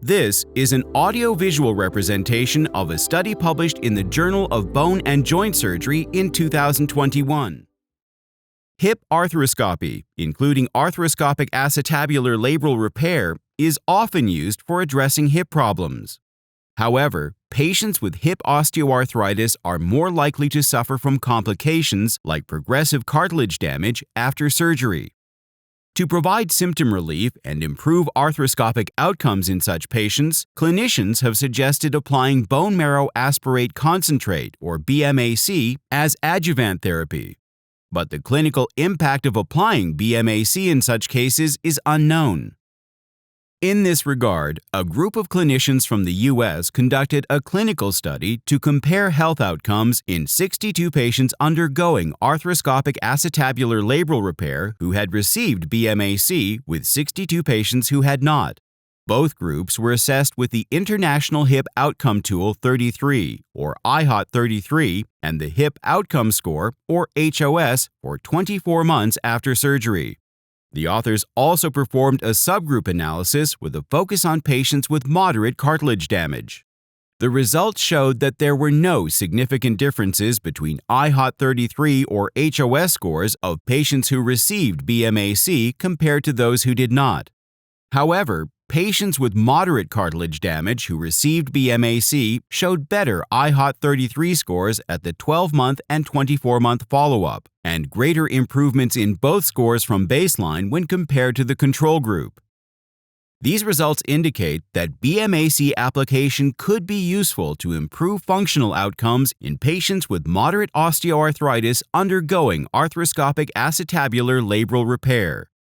This is an audio-visual representation of a study published in the Journal of Bone and Joint Surgery in 2021. Hip arthroscopy, including arthroscopic acetabular labral repair, is often used for addressing hip problems. However, patients with hip osteoarthritis are more likely to suffer from complications like progressive cartilage damage after surgery. To provide symptom relief and improve arthroscopic outcomes in such patients, clinicians have suggested applying bone marrow aspirate concentrate, or BMAC, as adjuvant therapy. But the clinical impact of applying BMAC in such cases is unknown. In this regard, a group of clinicians from the U.S. conducted a clinical study to compare health outcomes in 62 patients undergoing arthroscopic acetabular labral repair who had received BMAC with 62 patients who had not. Both groups were assessed with the International Hip Outcome Tool 33, or IHOT 33, and the Hip Outcome Score, or HOS, for 24 months after surgery. The authors also performed a subgroup analysis with a focus on patients with moderate cartilage damage. The results showed that there were no significant differences between IHOT 33 or HOS scores of patients who received BMAC compared to those who did not. However, patients with moderate cartilage damage who received BMAC showed better IHOT 33 scores at the 12-month and 24-month follow-up, and greater improvements in both scores from baseline when compared to the control group. These results indicate that BMAC application could be useful to improve functional outcomes in patients with moderate osteoarthritis undergoing arthroscopic acetabular labral repair.